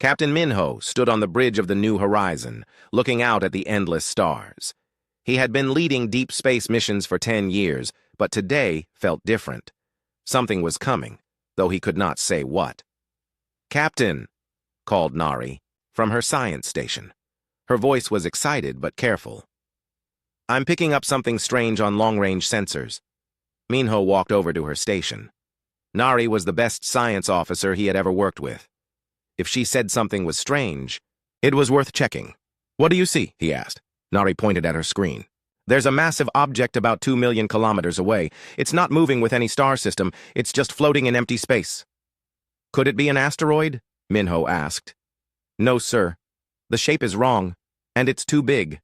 Captain Minho stood on the bridge of the New Horizon, looking out at the endless stars. He had been leading deep space missions for 10 years, but today felt different. Something was coming, though he could not say what. "Captain," called Nari, from her science station. Her voice was excited but careful. "I'm picking up something strange on long-range sensors." Minho walked over to her station. Nari was the best science officer he had ever worked with. If she said something was strange, it was worth checking. "What do you see?" he asked. Nari pointed at her screen. "There's a massive object about 2 million kilometers away. It's not moving with any star system. It's just floating in empty space." "Could it be an asteroid?" Minho asked. "No, sir. The shape is wrong, and it's too big.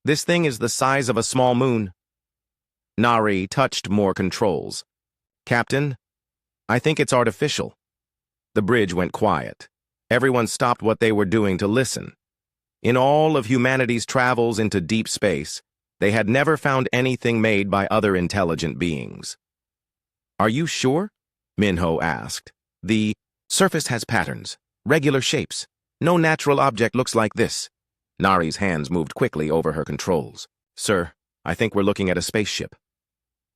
This thing is the size of a small moon." Nari touched more controls. "Captain, I think it's artificial." The bridge went quiet. Everyone stopped what they were doing to listen. In all of humanity's travels into deep space, they had never found anything made by other intelligent beings. "Are you sure?" Minho asked. "The surface has patterns, regular shapes. No natural object looks like this." Nari's hands moved quickly over her controls. "Sir, I think we're looking at a spaceship."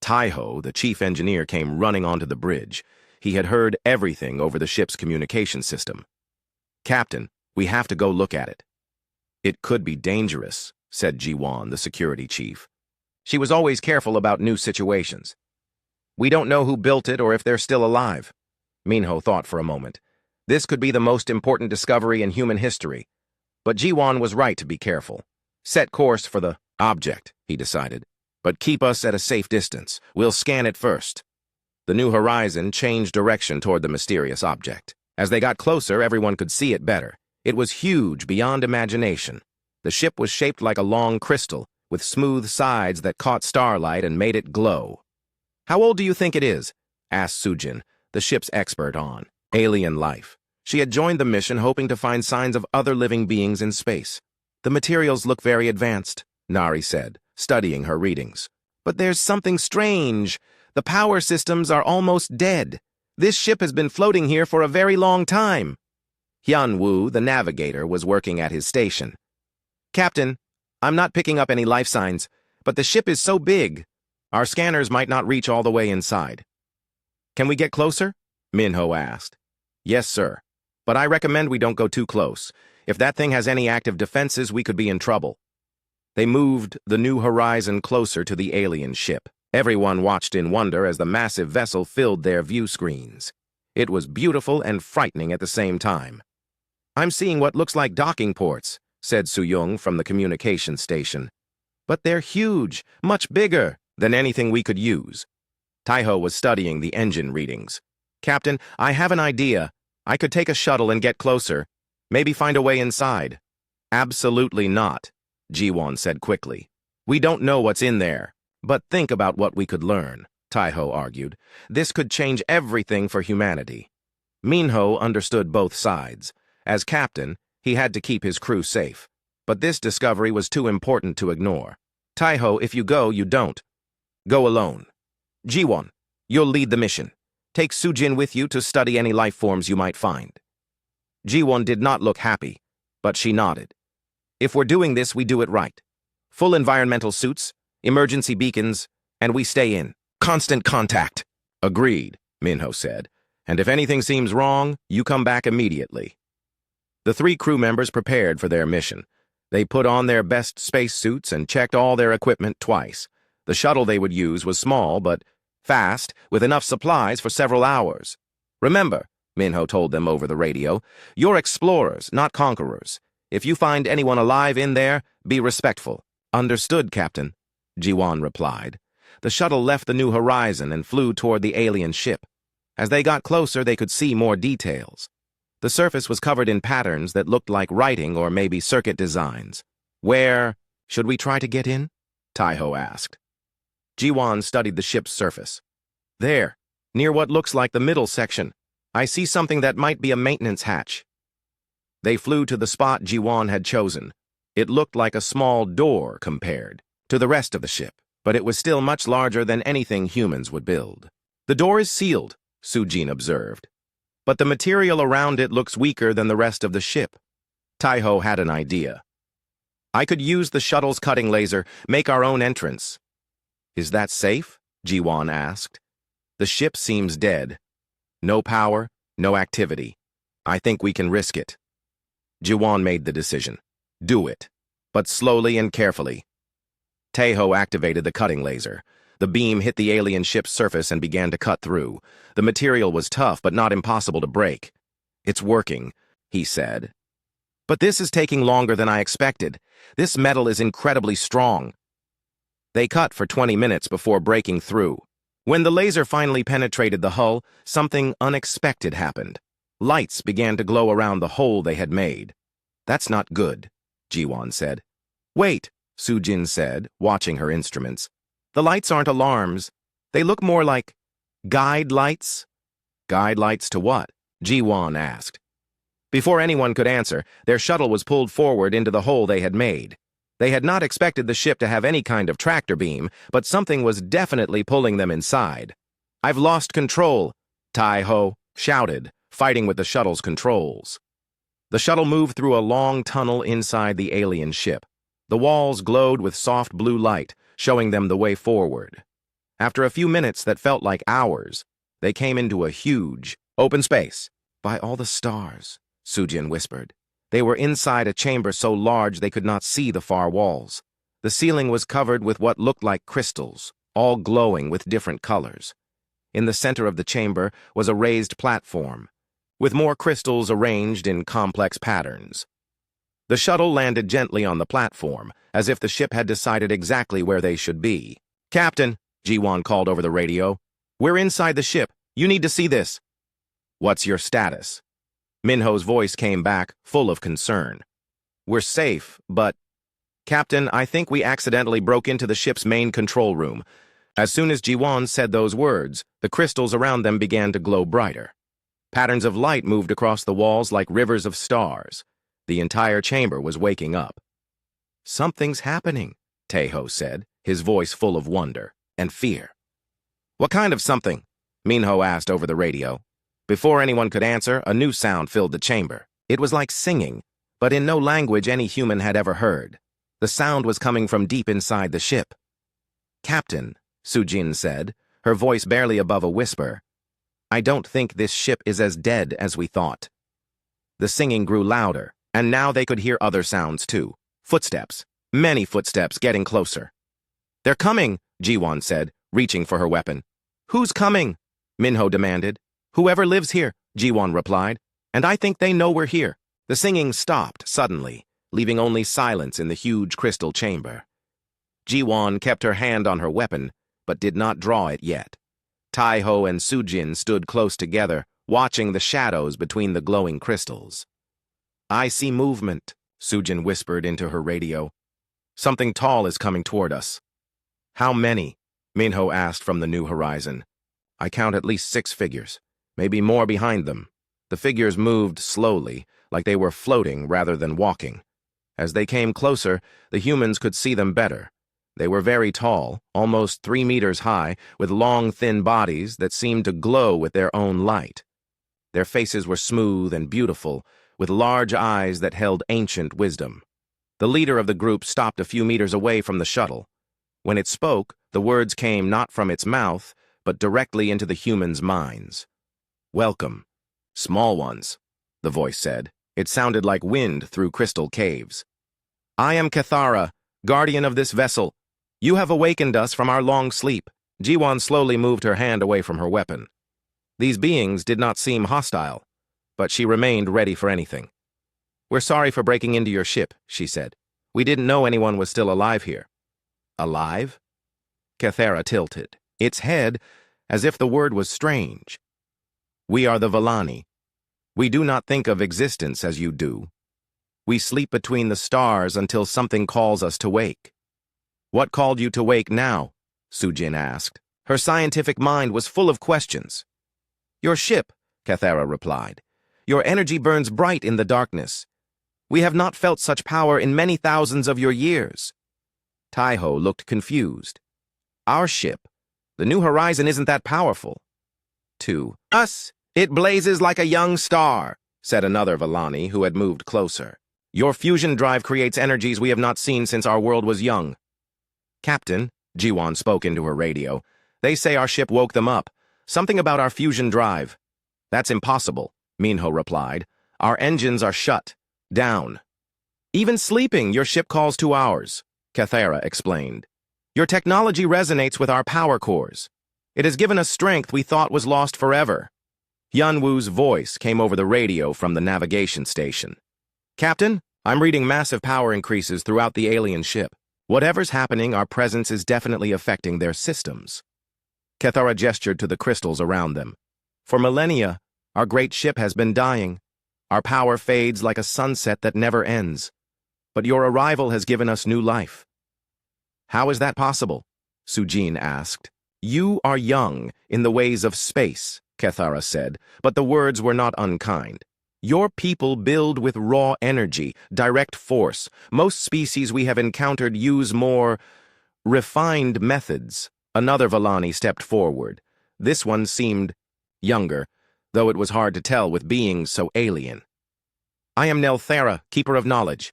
Taiho, the chief engineer, came running onto the bridge. He had heard everything over the ship's communication system. "Captain, we have to go look at it." "It could be dangerous," said Ji-won, the security chief. She was always careful about new situations. "We don't know who built it or if they're still alive." Minho thought for a moment. This could be the most important discovery in human history. But Ji-won was right to be careful. "Set course for the object," he decided. "But keep us at a safe distance. We'll scan it first." The New Horizon changed direction toward the mysterious object. As they got closer, everyone could see it better. It was huge beyond imagination. The ship was shaped like a long crystal, with smooth sides that caught starlight and made it glow. "How old do you think it is?" asked Sujin, the ship's expert on alien life. She had joined the mission hoping to find signs of other living beings in space. "The materials look very advanced," Nari said, studying her readings. "But there's something strange. The power systems are almost dead. This ship has been floating here for a very long time." Hyun-woo, the navigator, was working at his station. "Captain, I'm not picking up any life signs, but the ship is so big. Our scanners might not reach all the way inside." "Can we get closer?" Minho asked. "Yes, sir. But I recommend we don't go too close. If that thing has any active defenses, we could be in trouble." They moved the New Horizon closer to the alien ship. Everyone watched in wonder as the massive vessel filled their view screens. It was beautiful and frightening at the same time. "I'm seeing what looks like docking ports," said Soo-young from the communication station. "But they're huge, much bigger than anything we could use." Taiho was studying the engine readings. "Captain, I have an idea. I could take a shuttle and get closer. Maybe find a way inside." "Absolutely not," Ji-won said quickly. "We don't know what's in there. But think about what we could learn," Taiho argued. "This could change everything for humanity." Minho understood both sides. As captain, he had to keep his crew safe. But this discovery was too important to ignore. "Taiho, if you go, you don't. Go alone. Ji-won, you'll lead the mission. Take Sujin with you to study any life forms you might find." Ji-won did not look happy, but she nodded. "If we're doing this, we do it right. Full environmental suits, emergency beacons, and we stay in constant contact." "Agreed," Minho said. "And if anything seems wrong, you come back immediately." The 3 crew members prepared for their mission. They put on their best spacesuits and checked all their equipment twice. The shuttle they would use was small, but fast, with enough supplies for several hours. "Remember," Minho told them over the radio, "you're explorers, not conquerors. If you find anyone alive in there, be respectful." "Understood, Captain," Ji-won replied. The shuttle left the New Horizon and flew toward the alien ship. As they got closer, they could see more details. The surface was covered in patterns that looked like writing or maybe circuit designs. "Where should we try to get in?" Taiho asked. Ji-won studied the ship's surface. "There, near what looks like the middle section. I see something that might be a maintenance hatch." They flew to the spot Ji-won had chosen. It looked like a small door compared to the rest of the ship, but it was still much larger than anything humans would build. "The door is sealed," Sujin observed. but the material around it looks weaker than the rest of the ship. Taiho had an idea. I could use the shuttle's cutting laser, make our own entrance. Is that safe? Jiwon asked. The ship seems dead. No power, no activity. I think we can risk it. Jiwon made the decision. Do it, but slowly and carefully. Taiho activated the cutting laser. The beam hit the alien ship's surface and began to cut through. The material was tough, but not impossible to break. It's working, he said. But this is taking longer than I expected. This metal is incredibly strong. They cut for 20 minutes before breaking through. When the laser finally penetrated the hull, something unexpected happened. Lights began to glow around the hole they had made. That's not good, Jiwon said. Wait, Sujin said, watching her instruments. The lights aren't alarms. They look more like guide lights. Guide lights to what? Jiwon asked. Before anyone could answer, their shuttle was pulled forward into the hole they had made. They had not expected the ship to have any kind of tractor beam, but something was definitely pulling them inside. I've lost control, Taiho shouted, fighting with the shuttle's controls. The shuttle moved through a long tunnel inside the alien ship. The walls glowed with soft blue light, showing them the way forward. After a few minutes that felt like hours, they came into a huge, open space. By all the stars, Sujin whispered. They were inside a chamber so large they could not see the far walls. The ceiling was covered with what looked like crystals, all glowing with different colors. In the center of the chamber was a raised platform, with more crystals arranged in complex patterns. The shuttle landed gently on the platform, as if the ship had decided exactly where they should be. Captain, Jiwon called over the radio. We're inside the ship. You need to see this. What's your status? Minho's voice came back, full of concern. We're safe, but... Captain, I think we accidentally broke into the ship's main control room. As soon as Jiwon said those words, the crystals around them began to glow brighter. Patterns of light moved across the walls like rivers of stars. The entire chamber was waking up. Something's happening, Taiho said, his voice full of wonder and fear. What kind of something? Minho asked over the radio. Before anyone could answer, a new sound filled the chamber. It was like singing, but in no language any human had ever heard. The sound was coming from deep inside the ship. Captain, Sujin said, her voice barely above a whisper, I don't think this ship is as dead as we thought. The singing grew louder, and now they could hear other sounds too. Footsteps, many footsteps getting closer. They're coming, Jiwon said, reaching for her weapon. Who's coming? Minho demanded. Whoever lives here, Jiwon replied, and I think they know we're here. The singing stopped suddenly, leaving only silence in the huge crystal chamber. Jiwon kept her hand on her weapon, but did not draw it yet. Taiho and Sujin stood close together, watching the shadows between the glowing crystals. I see movement, Sujin whispered into her radio. Something tall is coming toward us. How many? Minho asked from the new horizon. I count at least 6 figures, maybe more behind them. The figures moved slowly, like they were floating rather than walking. As they came closer, the humans could see them better. They were very tall, almost 3 meters high, with long, thin bodies that seemed to glow with their own light. Their faces were smooth and beautiful, with large eyes that held ancient wisdom. The leader of the group stopped a few meters away from the shuttle. When it spoke, the words came not from its mouth, but directly into the humans' minds. Welcome, small ones, the voice said. It sounded like wind through crystal caves. I am Cathara, guardian of this vessel. You have awakened us from our long sleep. Jiwon slowly moved her hand away from her weapon. These beings did not seem hostile, but she remained ready for anything. We're sorry for breaking into your ship, she said. We didn't know anyone was still alive here. Alive? Cathara tilted, its head as if the word was strange. We are the Villani. We do not think of existence as you do. We sleep between the stars until something calls us to wake. What called you to wake now? Sujin asked. Her scientific mind was full of questions. Your ship, Cathara replied. Your energy burns bright in the darkness. We have not felt such power in many thousands of your years. Taiho looked confused. Our ship, the New Horizon, isn't that powerful. To us, It blazes like a young star, said another Vallani who had moved closer. Your fusion drive creates energies we have not seen since our world was young. Captain, Jiwan spoke into her radio, they say our ship woke them up. Something about our fusion drive. That's impossible, Minho replied. Our engines are shut down. Even sleeping, your ship calls 2 hours, Cathara explained. Your technology resonates with our power cores. It has given us strength we thought was lost forever. Yunwu's voice came over the radio from the navigation station. Captain, I'm reading massive power increases throughout the alien ship. Whatever's happening, our presence is definitely affecting their systems. Cathara gestured to the crystals around them. For millennia, our great ship has been dying. Our power fades like a sunset that never ends. But your arrival has given us new life. How is that possible? Sujin asked. You are young in the ways of space, Cathara said, but the words were not unkind. Your people build with raw energy, direct force. Most species we have encountered use more refined methods. Another Vallani stepped forward. This one seemed younger, though it was hard to tell with beings so alien. I am Nelthara, Keeper of Knowledge.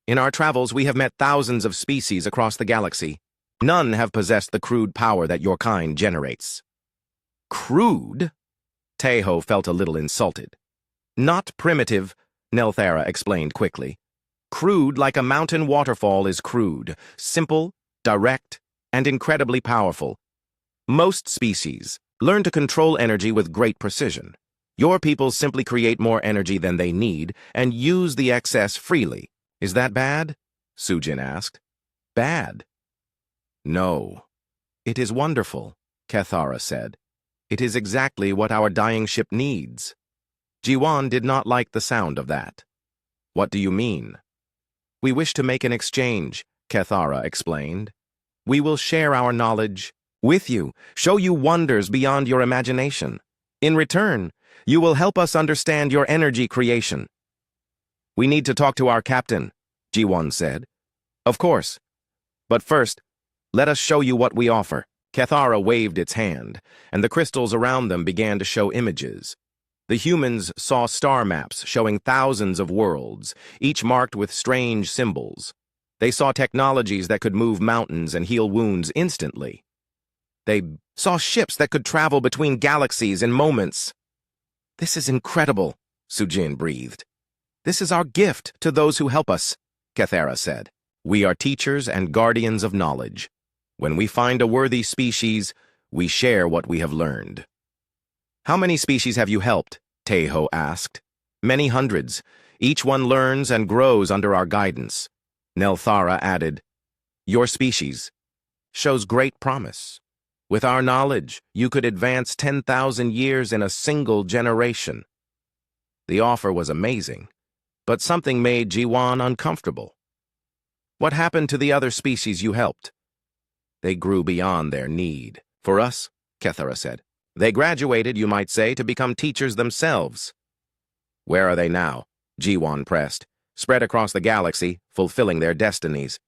In our travels, we have met thousands of species across the galaxy. None have possessed the crude power that your kind generates. Crude? Teho felt a little insulted. Not primitive, Nelthara explained quickly. Crude like a mountain waterfall is crude, simple, direct, and incredibly powerful. Most species learn to control energy with great precision. Your people simply create more energy than they need and use the excess freely. Is that bad? Sujin asked. Bad? No. It is wonderful, Cathara said. It is exactly what our dying ship needs. Jiwan did not like the sound of that. What do you mean? We wish to make an exchange, Cathara explained. We will share our knowledge with you, show you wonders beyond your imagination. In return, you will help us understand your energy creation. We need to talk to our captain, Jiwan said. Of course. But first, let us show you what we offer. Cathara waved its hand, and the crystals around them began to show images. The humans saw star maps showing thousands of worlds, each marked with strange symbols. They saw technologies that could move mountains and heal wounds instantly. They saw ships that could travel between galaxies in moments. This is incredible, Sujin breathed. This is our gift to those who help us, Cathara said. We are teachers and guardians of knowledge. When we find a worthy species, we share what we have learned. How many species have you helped? Teho asked. Many hundreds. Each one learns and grows under our guidance. Nelthara added, Your species shows great promise. With our knowledge, you could advance 10,000 years in a single generation. The offer was amazing, but something made Jiwan uncomfortable. What happened to the other species you helped? They grew beyond their need. For us, Cathara said. They graduated, you might say, to become teachers themselves. Where are they now? Jiwan pressed, spread across the galaxy, fulfilling their destinies.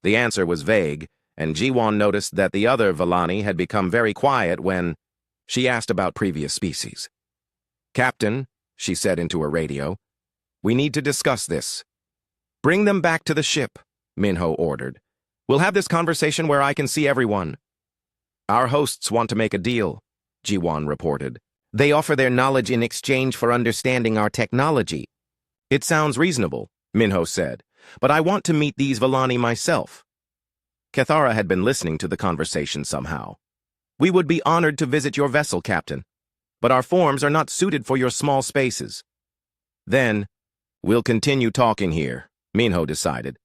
The answer was vague, and Jiwan noticed that the other Vallani had become very quiet when she asked about previous species. Captain, she said into her radio, we need to discuss this. Bring them back to the ship, Minho ordered. We'll have this conversation where I can see everyone. Our hosts want to make a deal, Jiwan reported. They offer their knowledge in exchange for understanding our technology. It sounds reasonable, Minho said, but I want to meet these Vallani myself. Cathara had been listening to the conversation somehow. We would be honored to visit your vessel, Captain, but our forms are not suited for your small spaces. Then, we'll continue talking here, Minho decided.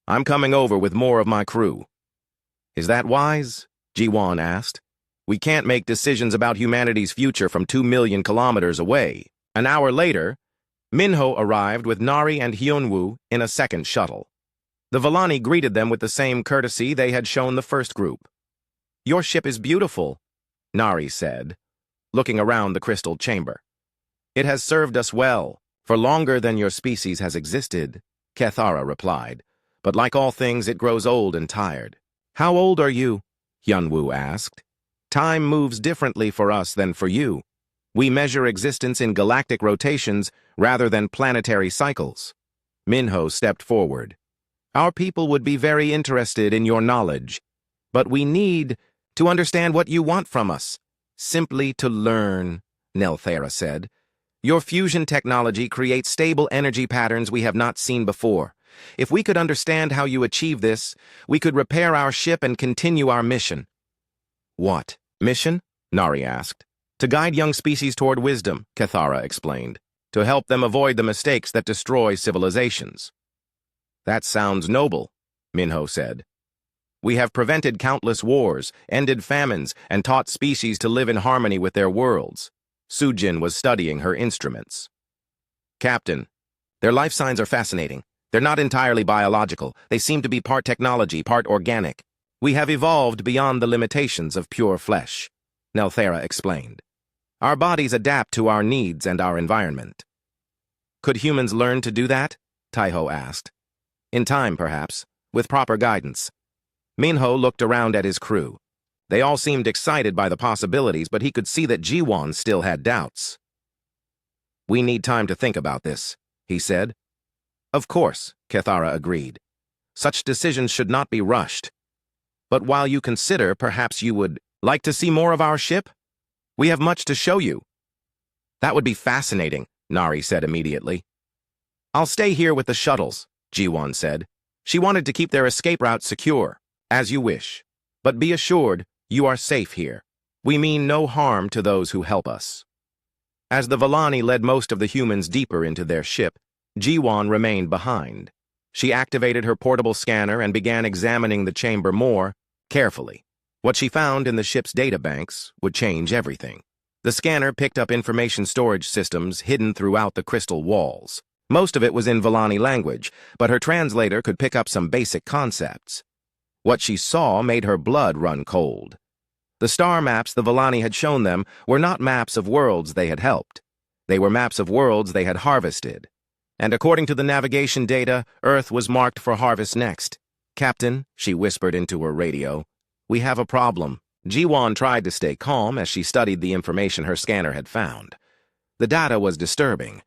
I'm coming over with more of my crew. Is that wise? Jiwan asked. We can't make decisions about humanity's future from 2 million kilometers away. An hour later, Minho arrived with Nari and Hyunwoo in a second shuttle. The Vallani greeted them with the same courtesy they had shown the first group. Your ship is beautiful, Nari said, looking around the crystal chamber. It has served us well, for longer than your species has existed, Cathara replied. But like all things, it grows old and tired. How old are you? Hyunwoo asked. Time moves differently for us than for you. We measure existence in galactic rotations rather than planetary cycles. Minho stepped forward. Our people would be very interested in your knowledge, but we need to understand what you want from us. Simply to learn, Nelthara said. Your fusion technology creates stable energy patterns we have not seen before. If we could understand how you achieve this, we could repair our ship and continue our mission. What mission? Nari asked. To guide young species toward wisdom, Cathara explained. To help them avoid the mistakes that destroy civilizations. That sounds noble, Minho said. We have prevented countless wars, ended famines, and taught species to live in harmony with their worlds. Sujin was studying her instruments. Captain, their life signs are fascinating. They're not entirely biological. They seem to be part technology, part organic. We have evolved beyond the limitations of pure flesh, Nelthara explained. Our bodies adapt to our needs and our environment. Could humans learn to do that? Taiho asked. In time, perhaps, with proper guidance. Minho looked around at his crew. They all seemed excited by the possibilities, but he could see that Jiwon still had doubts. We need time to think about this, he said. Of course, Cathara agreed. Such decisions should not be rushed. But while you consider, perhaps you would like to see more of our ship? We have much to show you. That would be fascinating, Nari said immediately. I'll stay here with the shuttles, Jiwon said. She wanted to keep their escape route secure, as you wish. But be assured, you are safe here. We mean no harm to those who help us. As the Vallani led most of the humans deeper into their ship, Jiwon remained behind. She activated her portable scanner and began examining the chamber more carefully. What she found in the ship's databanks would change everything. The scanner picked up information storage systems hidden throughout the crystal walls. Most of it was in Vallani language, but her translator could pick up some basic concepts. What she saw made her blood run cold. The star maps the Vallani had shown them were not maps of worlds they had helped. They were maps of worlds they had harvested. And according to the navigation data, Earth was marked for harvest next. Captain, she whispered into her radio, we have a problem. Jiwon tried to stay calm as she studied the information her scanner had found. The data was disturbing,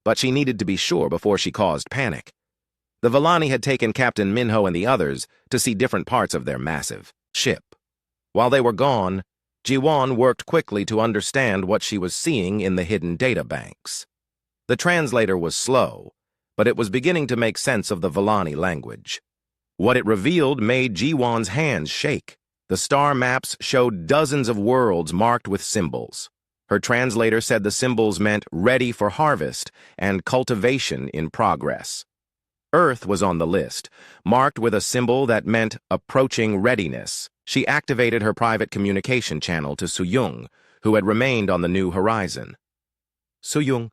but she needed to be sure before she caused panic. The Vallani had taken Captain Minho and the others to see different parts of their massive ship. While they were gone, Jiwon worked quickly to understand what she was seeing in the hidden databanks. The translator was slow, but it was beginning to make sense of the Vallani language. What it revealed made Jiwon's hands shake. The star maps showed dozens of worlds marked with symbols. Her translator said the symbols meant ready for harvest and cultivation in progress. Earth was on the list, marked with a symbol that meant approaching readiness. She activated her private communication channel to Suyung, who had remained on the new horizon. Suyung,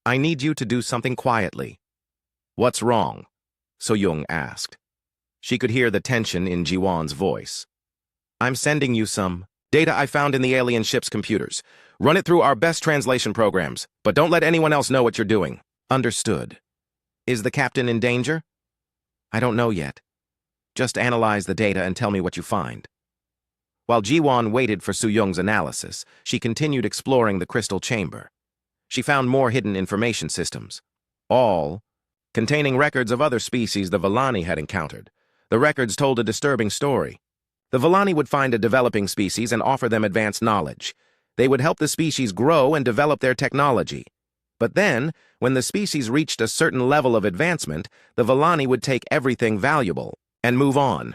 I need you to do something quietly. What's wrong? Suyung asked. She could hear the tension in Jiwon's voice. I'm sending you some data I found in the alien ship's computers. Run it through our best translation programs, but don't let anyone else know what you're doing. Understood. Is the captain in danger? I don't know yet. Just analyze the data and tell me what you find. While Jiwon waited for Suyung's analysis, she continued exploring the crystal chamber. She found more hidden information systems, all containing records of other species the Vallani had encountered. The records told a disturbing story. The Vallani would find a developing species and offer them advanced knowledge. They would help the species grow and develop their technology. But then, when the species reached a certain level of advancement, the Vallani would take everything valuable and move on.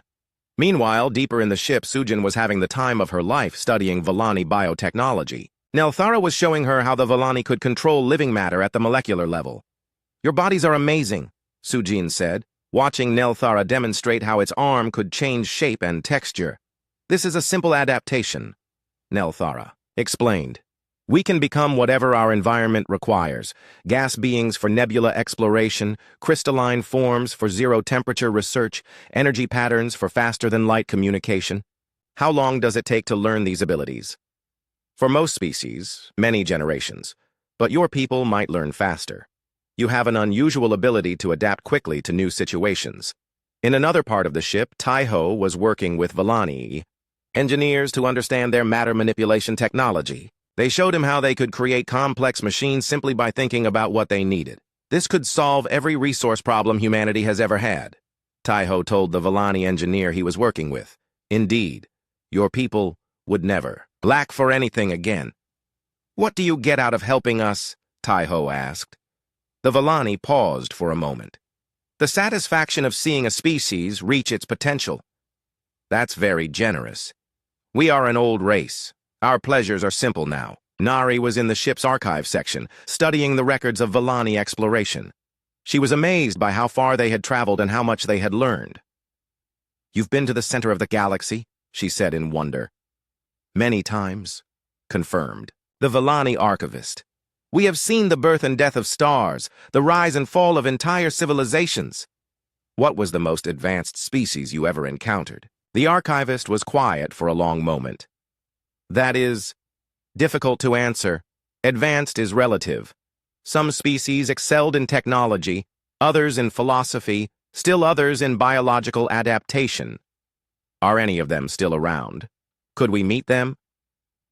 Meanwhile, deeper in the ship, Sujin was having the time of her life studying Vallani biotechnology. Nelthara was showing her how the Vallani could control living matter at the molecular level. Your bodies are amazing, Sujin said, watching Nelthara demonstrate how its arm could change shape and texture. This is a simple adaptation, Nelthara explained. We can become whatever our environment requires. Gas beings for nebula exploration, crystalline forms for zero-temperature research, energy patterns for faster-than-light communication. How long does it take to learn these abilities? For most species, many generations, but your people might learn faster. You have an unusual ability to adapt quickly to new situations. In another part of the ship, Taiho was working with Vallani engineers to understand their matter manipulation technology. They showed him how they could create complex machines simply by thinking about what they needed. This could solve every resource problem humanity has ever had, Taiho told the Villani engineer he was working with. Indeed, your people would never lack for anything again. What do you get out of helping us? Taiho asked. The Villani paused for a moment. The satisfaction of seeing a species reach its potential. That's very generous. We are an old race. Our pleasures are simple now. Nari was in the ship's archive section, studying the records of Villani exploration. She was amazed by how far they had traveled and how much they had learned. You've been to the center of the galaxy, she said in wonder. Many times, confirmed the Villani archivist. We have seen the birth and death of stars, the rise and fall of entire civilizations. What was the most advanced species you ever encountered? The archivist was quiet for a long moment. That is difficult to answer. Advanced is relative. Some species excelled in technology, others in philosophy, still others in biological adaptation. Are any of them still around? Could we meet them?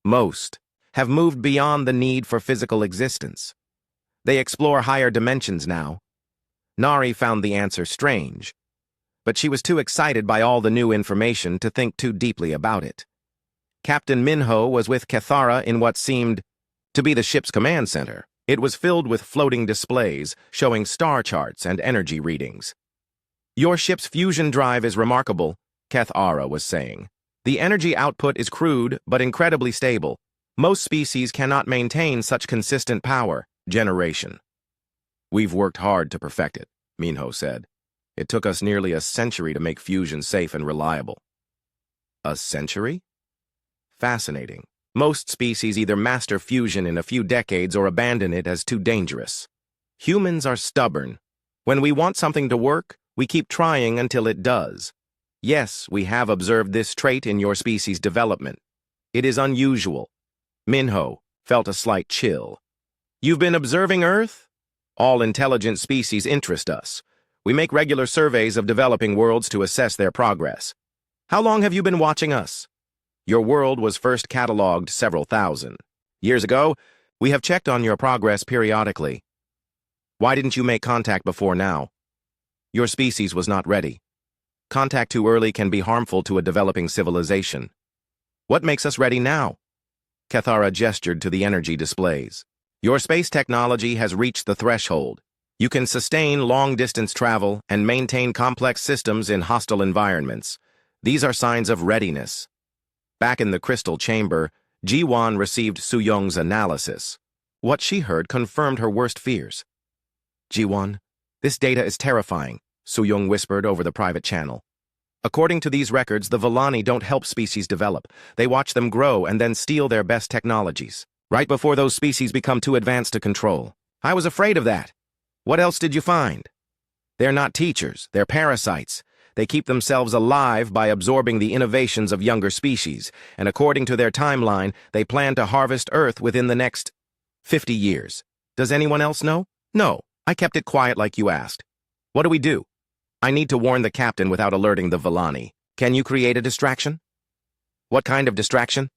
Most have moved beyond the need for physical existence. They explore higher dimensions now. Nari found the answer strange, but she was too excited by all the new information to think too deeply about it. Captain Minho was with Cathara in what seemed to be the ship's command center. It was filled with floating displays showing star charts and energy readings. Your ship's fusion drive is remarkable, Cathara was saying. The energy output is crude but incredibly stable. Most species cannot maintain such consistent power generation. We've worked hard to perfect it, Minho said. It took us nearly a century to make fusion safe and reliable. A century? Fascinating. Most species either master fusion in a few decades or abandon it as too dangerous. Humans are stubborn. When we want something to work, we keep trying until it does. Yes, we have observed this trait in your species' development. It is unusual. Minho felt a slight chill. You've been observing Earth? All intelligent species interest us. We make regular surveys of developing worlds to assess their progress. How long have you been watching us? Your world was first catalogued several thousand years ago. We have checked on your progress periodically. Why didn't you make contact before now? Your species was not ready. Contact too early can be harmful to a developing civilization. What makes us ready now? Cathara gestured to the energy displays. Your space technology has reached the threshold. You can sustain long-distance travel and maintain complex systems in hostile environments. These are signs of readiness. Back in the crystal chamber, Ji-Wan received Su-Young's analysis. What she heard confirmed her worst fears. Ji-Wan, this data is terrifying, Su-Young whispered over the private channel. According to these records, the Villani don't help species develop. They watch them grow and then steal their best technologies, right before those species become too advanced to control. I was afraid of that. What else did you find? They're not teachers, they're parasites. They keep themselves alive by absorbing the innovations of younger species, and according to their timeline, they plan to harvest Earth within the next 50 years. Does anyone else know? No, I kept it quiet like you asked. What do we do? I need to warn the captain without alerting the Villani. Can you create a distraction? What kind of distraction?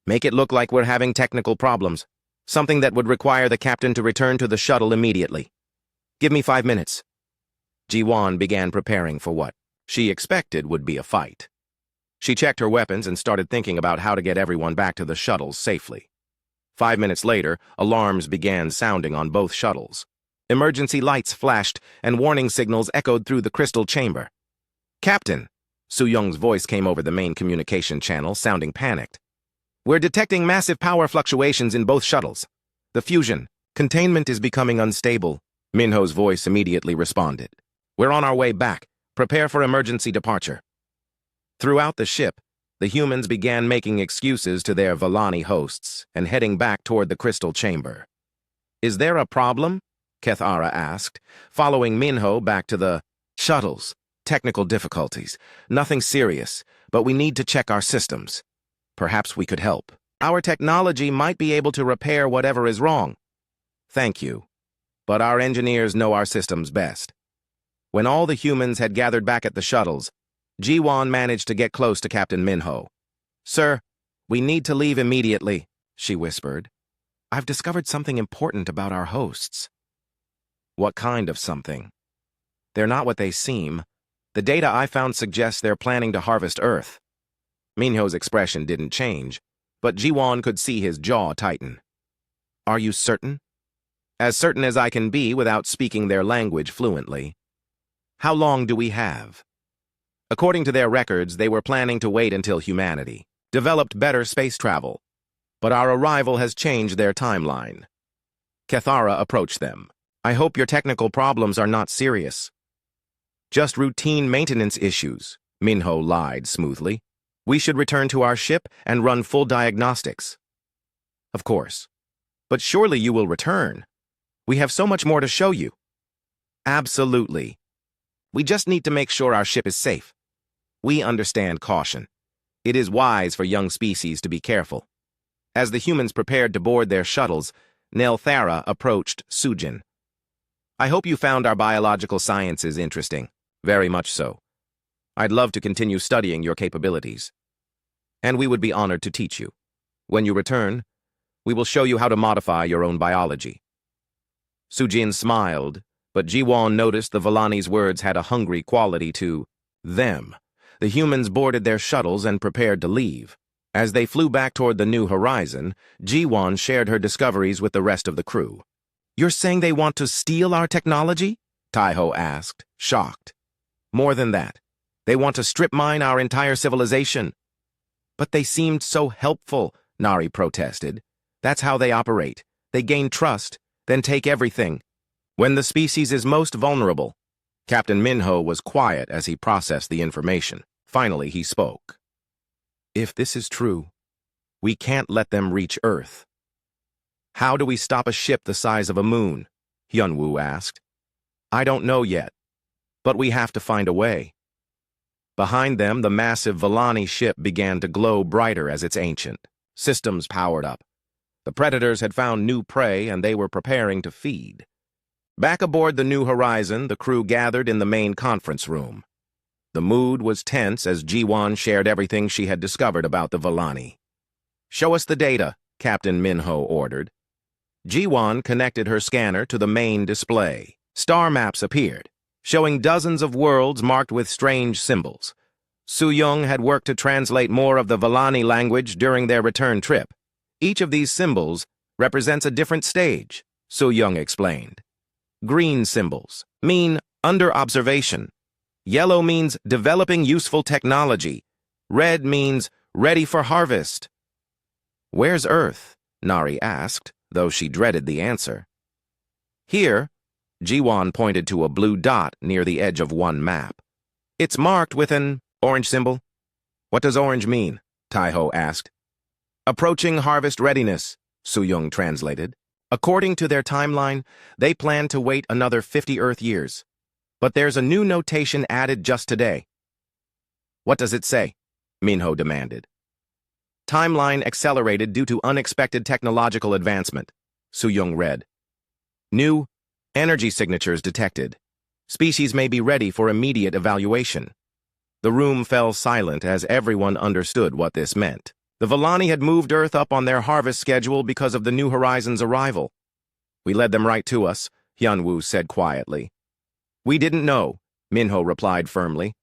Make it look like we're having technical problems. Something that would require the captain to return to the shuttle immediately. Give me 5 minutes. Ji-Wan began preparing for what she expected would be a fight. She checked her weapons and started thinking about how to get everyone back to the shuttles safely. 5 minutes later, alarms began sounding on both shuttles. Emergency lights flashed, and warning signals echoed through the crystal chamber. Captain, Su-Young's voice came over the main communication channel, sounding panicked. We're detecting massive power fluctuations in both shuttles. The fusion containment is becoming unstable, Minho's voice immediately responded. We're on our way back. Prepare for emergency departure. Throughout the ship, the humans began making excuses to their Villani hosts and heading back toward the crystal chamber. Is there a problem? Cathara asked, following Minho back to the shuttles. Technical difficulties. Nothing serious, but we need to check our systems. Perhaps we could help. Our technology might be able to repair whatever is wrong. Thank you. But our engineers know our systems best. When all the humans had gathered back at the shuttles, Ji-Wan managed to get close to Captain Minho. Sir, we need to leave immediately. she whispered. "I've discovered something important about our hosts." "What kind of something?" "They're not what they seem. The data I found suggests they're planning to harvest Earth." Minho's expression didn't change, but Jiwon could see his jaw tighten. "Are you certain?" "As certain as I can be without speaking their language fluently." "How long do we have?" According to their records, they were planning to wait until humanity developed better space travel, but our arrival has changed their timeline. Cathara approached them. "I hope your technical problems are not serious." "Just routine maintenance issues," Minho lied smoothly. "We should return to our ship and run full diagnostics." "Of course. But surely you will return. We have so much more to show you." "Absolutely. We just need to make sure our ship is safe. We understand caution. It is wise for young species to be careful." As the humans prepared to board their shuttles, Nelthara approached Sujin. "I hope you found our biological sciences interesting." "Very much so. I'd love to continue studying your capabilities. And we would be honored to teach you. When you return, we will show you how to modify your own biology." Sujin smiled, but Jiwon noticed the Villani's words had a hungry quality to them. The humans boarded their shuttles and prepared to leave. As they flew back toward the new horizon, Jiwon shared her discoveries with the rest of the crew. "You're saying they want to steal our technology?" Taiho asked, shocked. "More than that. They want to strip mine our entire civilization." "But they seemed so helpful," Nari protested. "That's how they operate. They gain trust, then take everything. When the species is most vulnerable." Captain Minho was quiet as he processed the information. Finally, he spoke. "If this is true, we can't let them reach Earth." "How do we stop a ship the size of a moon?" Hyunwoo asked. "I don't know yet, but we have to find a way." Behind them, the massive Villani ship began to glow brighter as its ancient systems powered up. The predators had found new prey, and they were preparing to feed. Back aboard the New Horizon, the crew gathered in the main conference room. The mood was tense as Jiwon shared everything she had discovered about the Villani. "Show us the data," Captain Minho ordered. Jiwon connected her scanner to the main display. Star maps appeared, showing dozens of worlds marked with strange symbols. Soo-young had worked to translate more of the Villani language during their return trip. "Each of these symbols represents a different stage," Soo-young explained. "Green symbols mean under observation. Yellow means developing useful technology. Red means ready for harvest." "Where's Earth?" Nari asked, though she dreaded the answer. "Here," Jiwon pointed to a blue dot near the edge of one map. "It's marked with an orange symbol." "What does orange mean?" Taiho asked. "Approaching harvest readiness," Soo-young translated. According to their timeline, they plan to wait another 50 Earth years. But there's a new notation added just today. "What does it say?" Minho demanded. "Timeline accelerated due to unexpected technological advancement," Soo-young read. "New energy signatures detected. Species may be ready for immediate evaluation." The room fell silent as everyone understood what this meant. The Villani had moved Earth up on their harvest schedule because of the New Horizon's arrival. "We led them right to us," Hyunwoo said quietly. "We didn't know," Minho replied firmly.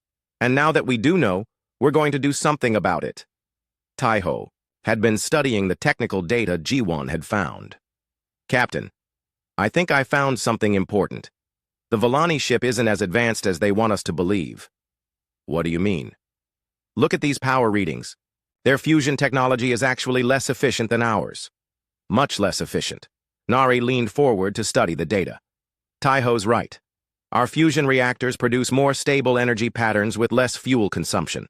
"And now that we do know, we're going to do something about it." Taiho had been studying the technical data Jiwon had found. "Captain, I think I found something important. The Villani ship isn't as advanced as they want us to believe." "What do you mean?" "Look at these power readings. Their fusion technology is actually less efficient than ours. Much less efficient." Nari leaned forward to study the data. "Taiho's right. Our fusion reactors produce more stable energy patterns with less fuel consumption.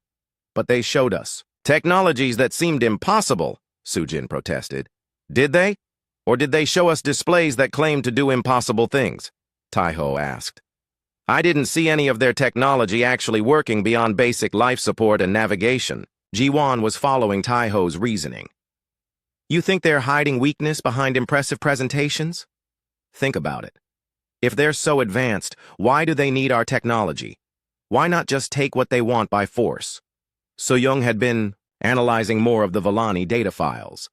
But they showed us technologies that seemed impossible," Sujin protested. "Did they? Or did they show us displays that claimed to do impossible things?" Taiho asked. "I didn't see any of their technology actually working beyond basic life support and navigation." Jiwon was following Taiho's reasoning. "You think they're hiding weakness behind impressive presentations? Think about it. If they're so advanced, why do they need our technology? Why not just take what they want by force?" So-young had been analyzing more of the Villani data files.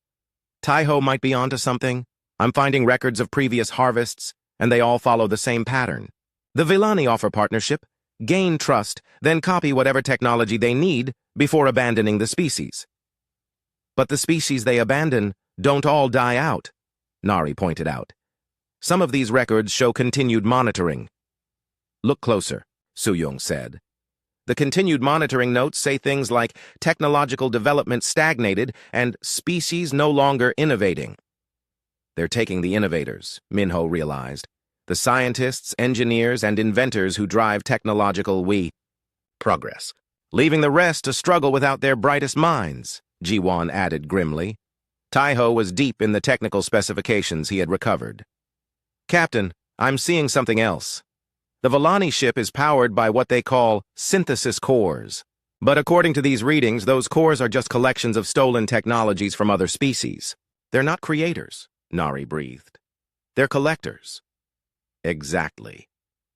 Taiho might be onto something. I'm finding records of previous harvests, and they all follow the same pattern. The Villani offer partnership, gain trust, then copy whatever technology they need before abandoning the species. But the species they abandon don't all die out, Nari pointed out. Some of these records show continued monitoring. Look closer, Suyong said. The continued monitoring notes say things like technological development stagnated and species no longer innovating. They're taking the innovators, Minho realized. The scientists, engineers, and inventors who drive technological progress. Leaving the rest to struggle without their brightest minds, Jiwan added grimly. Taiho was deep in the technical specifications he had recovered. Captain, I'm seeing something else. The Villani ship is powered by what they call synthesis cores. But according to these readings, those cores are just collections of stolen technologies from other species. They're not creators, Nari breathed. They're collectors. Exactly.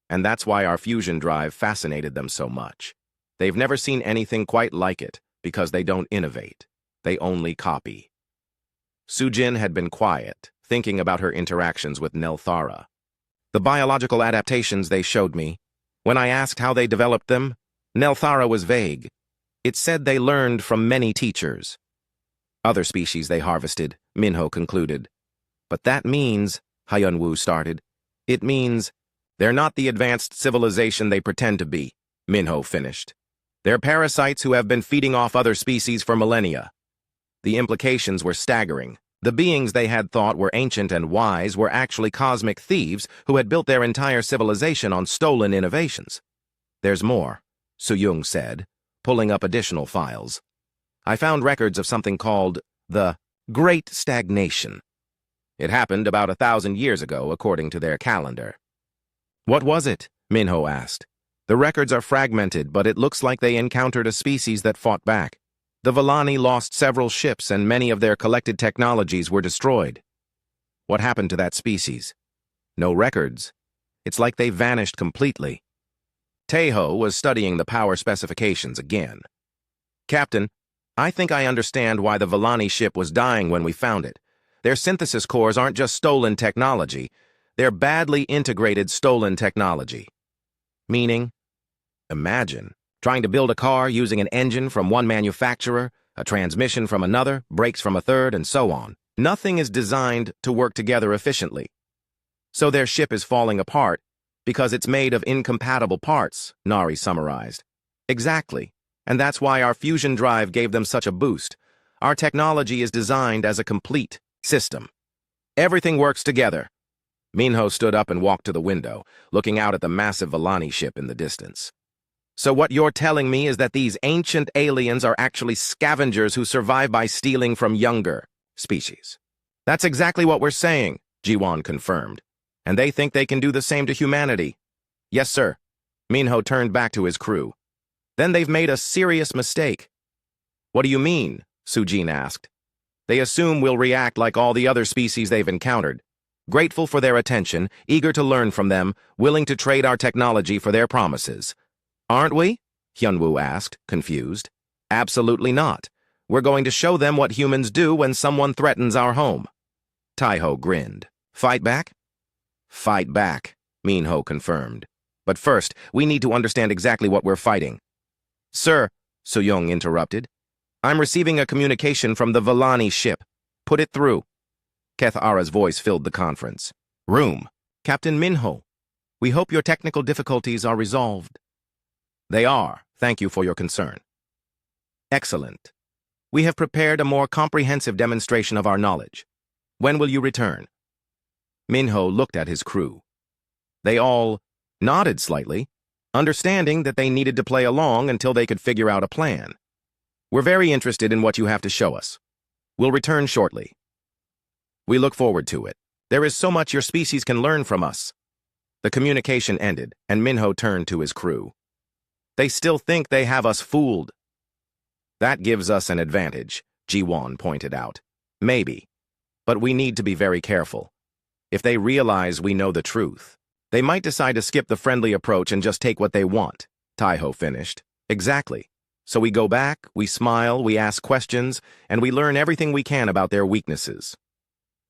And that's why our fusion drive fascinated them so much. They've never seen anything quite like it, because they don't innovate. They only copy. Sujin had been quiet, thinking about her interactions with Nelthara. The biological adaptations they showed me. When I asked how they developed them, Nelthara was vague. It said they learned from many teachers. Other species they harvested, Minho concluded. But that means, Hyunwoo started, it means they're not the advanced civilization they pretend to be, Minho finished. They're parasites who have been feeding off other species for millennia. The implications were staggering. The beings they had thought were ancient and wise were actually cosmic thieves who had built their entire civilization on stolen innovations. There's more, Suyung said, pulling up additional files. I found records of something called the Great Stagnation. It happened about 1,000 years ago, according to their calendar. What was it? Minho asked. The records are fragmented, but it looks like they encountered a species that fought back. The Villani lost several ships and many of their collected technologies were destroyed. What happened to that species? No records. It's like they vanished completely. Taiho was studying the power specifications again. Captain, I think I understand why the Villani ship was dying when we found it. Their synthesis cores aren't just stolen technology. They're badly integrated stolen technology. Meaning? Imagine trying to build a car using an engine from one manufacturer, a transmission from another, brakes from a third, and so on. Nothing is designed to work together efficiently. So their ship is falling apart because it's made of incompatible parts, Nari summarized. Exactly. And that's why our fusion drive gave them such a boost. Our technology is designed as a complete system. Everything works together. Minho stood up and walked to the window, looking out at the massive Villani ship in the distance. So what you're telling me is that these ancient aliens are actually scavengers who survive by stealing from younger species. That's exactly what we're saying, Jiwan confirmed. And they think they can do the same to humanity. Yes, sir. Minho turned back to his crew. Then they've made a serious mistake. What do you mean? Sujin asked. They assume we'll react like all the other species they've encountered. Grateful for their attention, eager to learn from them, willing to trade our technology for their promises. Aren't we? Hyunwoo asked, confused. Absolutely not. We're going to show them what humans do when someone threatens our home. Taiho grinned. Fight back? Fight back, Minho confirmed. But first, we need to understand exactly what we're fighting. Sir, Suyong interrupted. I'm receiving a communication from the Villani ship. Put it through. Keth Ara's voice filled the conference. Room. Captain Minho, we hope your technical difficulties are resolved. They are. Thank you for your concern. Excellent. We have prepared a more comprehensive demonstration of our knowledge. When will you return? Minho looked at his crew. They all nodded slightly, understanding that they needed to play along until they could figure out a plan. We're very interested in what you have to show us. We'll return shortly. We look forward to it. There is so much your species can learn from us. The communication ended, and Minho turned to his crew. They still think they have us fooled. That gives us an advantage, Jiwan pointed out. Maybe. But we need to be very careful. If they realize we know the truth, they might decide to skip the friendly approach and just take what they want, Taiho finished. Exactly. So we go back, we smile, we ask questions, and we learn everything we can about their weaknesses.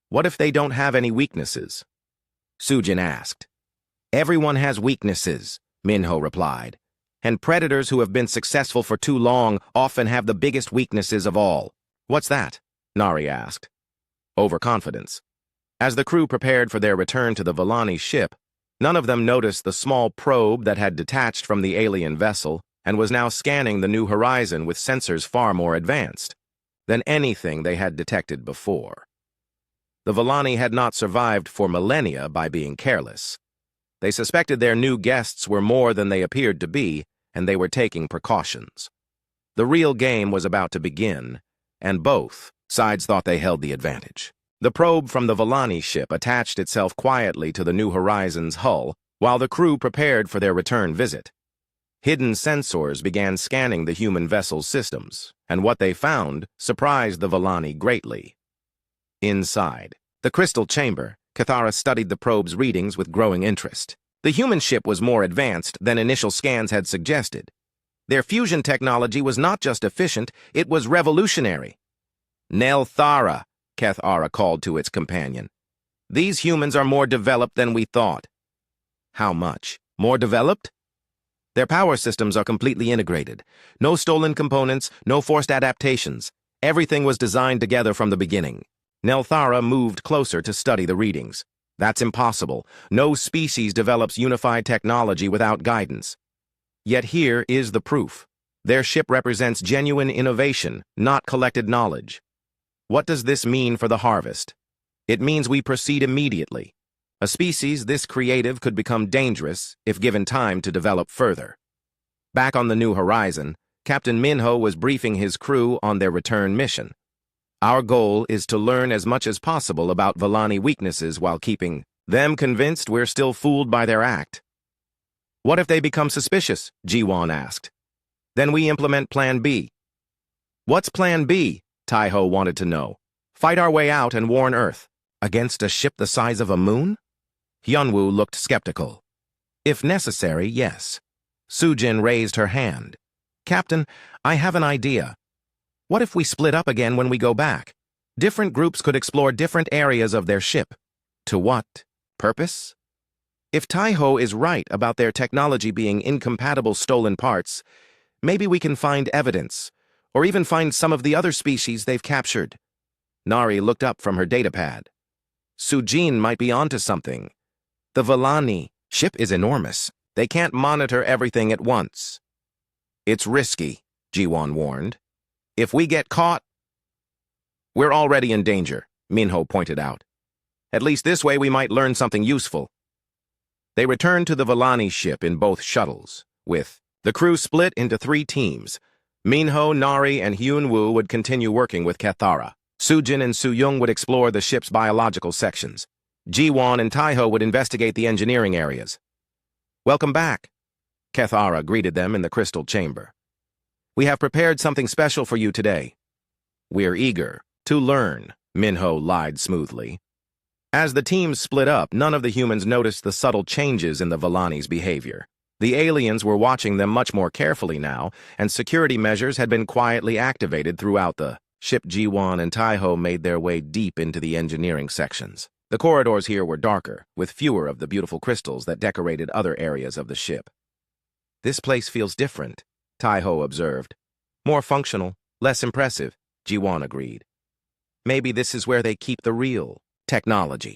What if they don't have any weaknesses? Sujin asked. Everyone has weaknesses, Minho replied. And predators who have been successful for too long often have the biggest weaknesses of all. What's that? Nari asked. Overconfidence. As the crew prepared for their return to the Vellani ship, none of them noticed the small probe that had detached from the alien vessel and was now scanning the new horizon with sensors far more advanced than anything they had detected before. The Vellani had not survived for millennia by being careless. They suspected their new guests were more than they appeared to be, and they were taking precautions. The real game was about to begin, and both sides thought they held the advantage. The probe from the Vellani ship attached itself quietly to the New Horizon's hull while the crew prepared for their return visit. Hidden sensors began scanning the human vessel's systems, and what they found surprised the Vellani greatly. Inside the crystal chamber, Cathara studied the probe's readings with growing interest. The human ship was more advanced than initial scans had suggested. Their fusion technology was not just efficient, it was revolutionary. Nelthara, Cathara called to its companion. These humans are more developed than we thought. How much? More developed? Their power systems are completely integrated. No stolen components, no forced adaptations. Everything was designed together from the beginning. Nelthara moved closer to study the readings. That's impossible. No species develops unified technology without guidance. Yet here is the proof. Their ship represents genuine innovation, not collected knowledge. What does this mean for the harvest? It means we proceed immediately. A species this creative could become dangerous if given time to develop further. Back on the New Horizon, Captain Minho was briefing his crew on their return mission. Our goal is to learn as much as possible about Vellani weaknesses while keeping them convinced we're still fooled by their act. What if they become suspicious? Jiwon asked. Then we implement Plan B. What's Plan B? Taiho wanted to know. Fight our way out and warn Earth. Against a ship the size of a moon? Hyunwoo looked skeptical. If necessary, yes. Sujin raised her hand. Captain, I have an idea. What if we split up again when we go back? Different groups could explore different areas of their ship. To what purpose? If Taiho is right about their technology being incompatible stolen parts, maybe we can find evidence, or even find some of the other species they've captured. Nari looked up from her datapad. Sujin might be onto something. The Vellani ship is enormous. They can't monitor everything at once. It's risky, Jiwon warned. If we get caught, we're already in danger, Minho pointed out. At least this way we might learn something useful. They returned to the Vellani ship in both shuttles, with the crew split into 3 teams. Minho, Nari, and Hyunwoo would continue working with Cathara. Sujin and Suyung would explore the ship's biological sections. Jiwon and Taiho would investigate the engineering areas. Welcome back, Cathara greeted them in the crystal chamber. We have prepared something special for you today. We're eager to learn, Minho lied smoothly. As the teams split up, none of the humans noticed the subtle changes in the Vellani's behavior. The aliens were watching them much more carefully now, and security measures had been quietly activated throughout the ship. Jiwon and Taiho made their way deep into the engineering sections. The corridors here were darker, with fewer of the beautiful crystals that decorated other areas of the ship. This place feels different, Taiho observed. More functional, less impressive, Jiwon agreed. Maybe this is where they keep the real technology.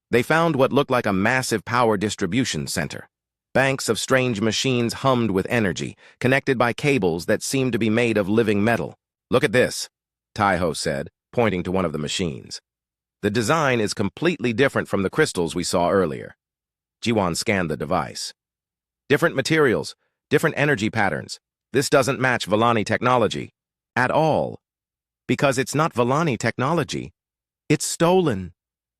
They found what looked like a massive power distribution center. Banks of strange machines hummed with energy, connected by cables that seemed to be made of living metal. Look at this, Taiho said, pointing to one of the machines. The design is completely different from the crystals we saw earlier. Jiwon scanned the device. Different materials, different energy patterns. This doesn't match Vellani technology at all. Because it's not Vellani technology. It's stolen.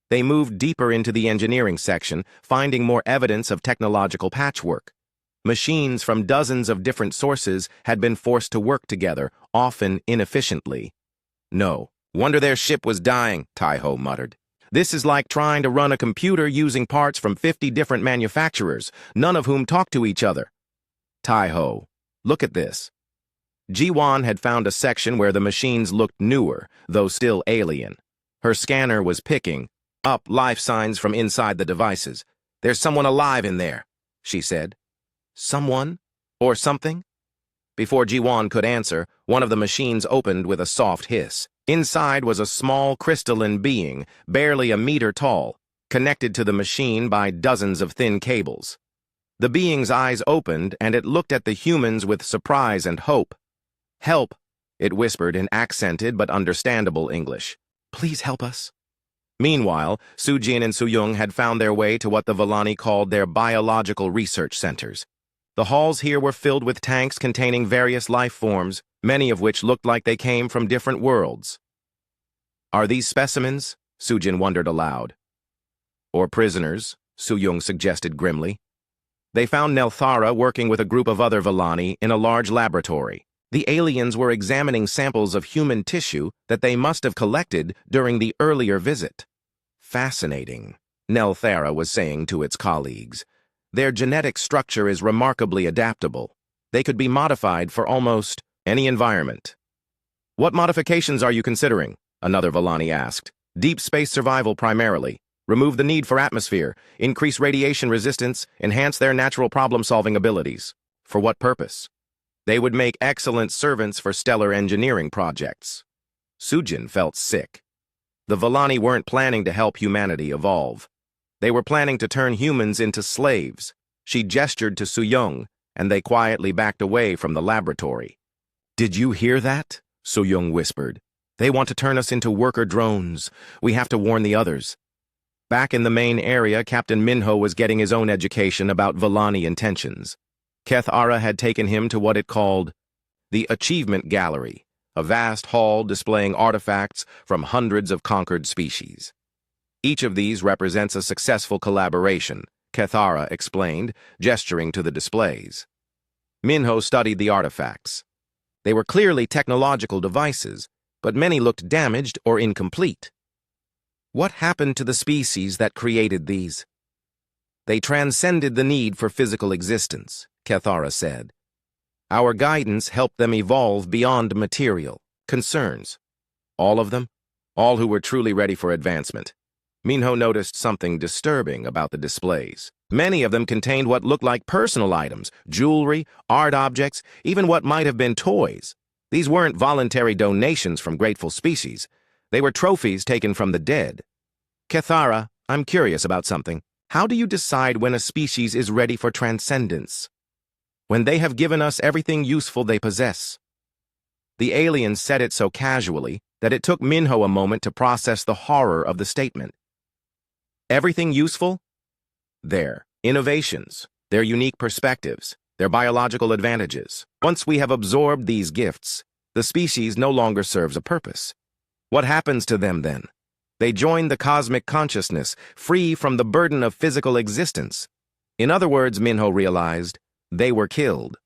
They moved deeper into the engineering section, finding more evidence of technological patchwork. Machines from dozens of different sources had been forced to work together, often inefficiently. No wonder their ship was dying, Taiho muttered. This is like trying to run a computer using parts from 50 different manufacturers, none of whom talk to each other. Taiho, look at this. Ji-won had found a section where the machines looked newer, though still alien. Her scanner was picking up life signs from inside the devices. "There's someone alive in there," she said. "Someone? Or something?" Before Ji-won could answer, one of the machines opened with a soft hiss. Inside was a small crystalline being, barely a meter tall, connected to the machine by dozens of thin cables. The being's eyes opened, and it looked at the humans with surprise and hope. "Help," it whispered in accented but understandable English. "Please help us." Meanwhile, Soo-jin and Soo-young had found their way to what the Vellani called their biological research centers. The halls here were filled with tanks containing various life forms, many of which looked like they came from different worlds. "Are these specimens?" Soo-jin wondered aloud. "Or prisoners," Soo-young suggested grimly. They found Nelthara working with a group of other Vellani in a large laboratory. The aliens were examining samples of human tissue that they must have collected during the earlier visit. "Fascinating," Nelthara was saying to its colleagues. "Their genetic structure is remarkably adaptable. They could be modified for almost any environment." "What modifications are you considering?" another Vellani asked. "Deep space survival primarily. Remove the need for atmosphere, increase radiation resistance, enhance their natural problem-solving abilities." "For what purpose?" "They would make excellent servants for stellar engineering projects." Soo-jin felt sick. The Vellani weren't planning to help humanity evolve. They were planning to turn humans into slaves. She gestured to Soo-young, and they quietly backed away from the laboratory. "Did you hear that?" Soo-young whispered. "They want to turn us into worker drones. We have to warn the others." Back in the main area, Captain Minho was getting his own education about Vellani intentions. Keth-Ara had taken him to what it called the Achievement Gallery, a vast hall displaying artifacts from hundreds of conquered species. "Each of these represents a successful collaboration," Keth-Ara explained, gesturing to the displays. Minho studied the artifacts. They were clearly technological devices, but many looked damaged or incomplete. "What happened to the species that created these?" "They transcended the need for physical existence," Keth-Ara said. "Our guidance helped them evolve beyond material concerns." "All of them? All who were truly ready for advancement?" Minho noticed something disturbing about the displays. Many of them contained what looked like personal items, jewelry, art objects, even what might have been toys. These weren't voluntary donations from grateful species. They were trophies taken from the dead. "Keth-Ara, I'm curious about something. How do you decide when a species is ready for transcendence? When they have given us everything useful they possess." The aliens said it so casually that it took Minho a moment to process the horror of the statement. Everything useful? Their innovations, their unique perspectives, their biological advantages. Once we have absorbed these gifts, the species no longer serves a purpose. What happens to them then? They join the cosmic consciousness, free from the burden of physical existence. In other words, Minho realized, they were killed.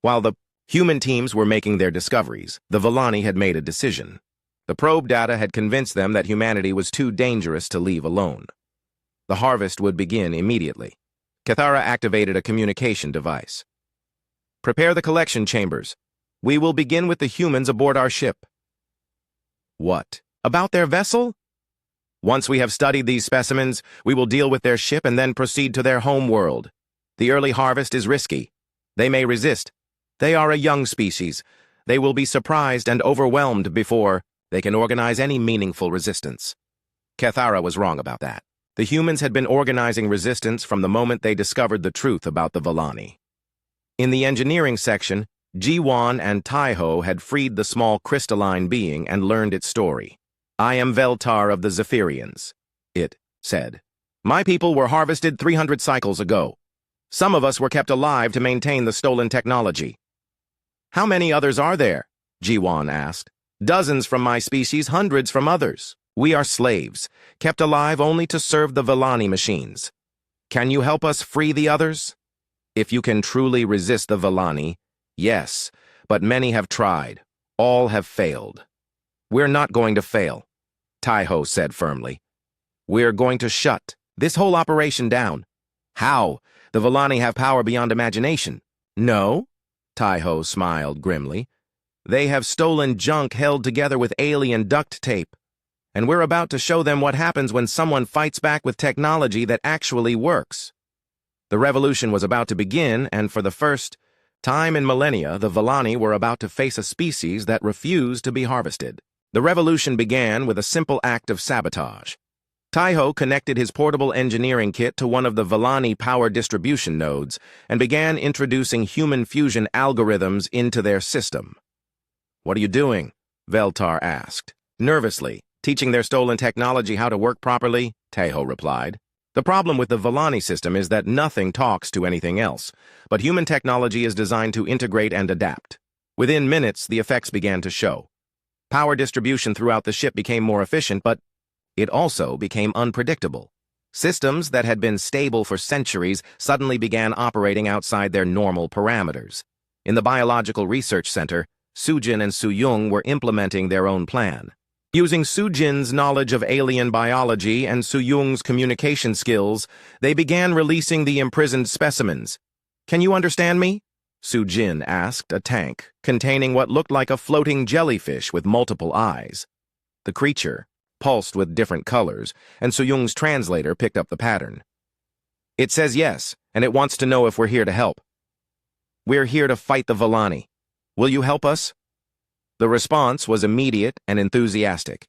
While the human teams were making their discoveries, the Vellani had made a decision. The probe data had convinced them that humanity was too dangerous to leave alone. The harvest would begin immediately. Keth-Ara activated a communication device. "Prepare the collection chambers. We will begin with the humans aboard our ship." "What? About their vessel?" "Once we have studied these specimens, we will deal with their ship and then proceed to their home world. The early harvest is risky. They may resist. They are a young species. They will be surprised and overwhelmed before they can organize any meaningful resistance." Keth-Ara was wrong about that. The humans had been organizing resistance from the moment they discovered the truth about the Vellani. In the engineering section, Ji-won and Tai-ho had freed the small crystalline being and learned its story. "I am Veltar of the Zephyrians," it said. "My people were harvested 300 cycles ago. Some of us were kept alive to maintain the stolen technology." "How many others are there?" Ji-won asked. "Dozens from my species, hundreds from others. We are slaves, kept alive only to serve the Vellani machines. Can you help us free the others? If you can truly resist the Vellani, yes, but many have tried. All have failed." "We're not going to fail," Tai-ho said firmly. "We're going to shut this whole operation down." "How? The Vellani have power beyond imagination." "No," Taiho smiled grimly. They have stolen junk held together with alien duct tape, and we're about to show them what happens when someone fights back with technology that actually works. The revolution was about to begin, and for the first time in millennia, the Vellani were about to face a species that refused to be harvested. The revolution began with a simple act of sabotage. Taiho connected his portable engineering kit to one of the Vellani power distribution nodes and began introducing human fusion algorithms into their system. "What are you doing?" Veltar asked. "Nervously, teaching their stolen technology how to work properly," Taiho replied. "The problem with the Vellani system is that nothing talks to anything else, but human technology is designed to integrate and adapt." Within minutes, the effects began to show. Power distribution throughout the ship became more efficient, but it also became unpredictable. Systems that had been stable for centuries suddenly began operating outside their normal parameters. In the Biological Research Center, Sujin and Suyung were implementing their own plan. Using Sujin's knowledge of alien biology and Suyung's communication skills, they began releasing the imprisoned specimens. "Can you understand me?" Sujin asked a tank containing what looked like a floating jellyfish with multiple eyes. The creature pulsed with different colors, and Suyung's translator picked up the pattern. "It says yes, and it wants to know if we're here to help. We're here to fight the Vellani. Will you help us?" The response was immediate and enthusiastic.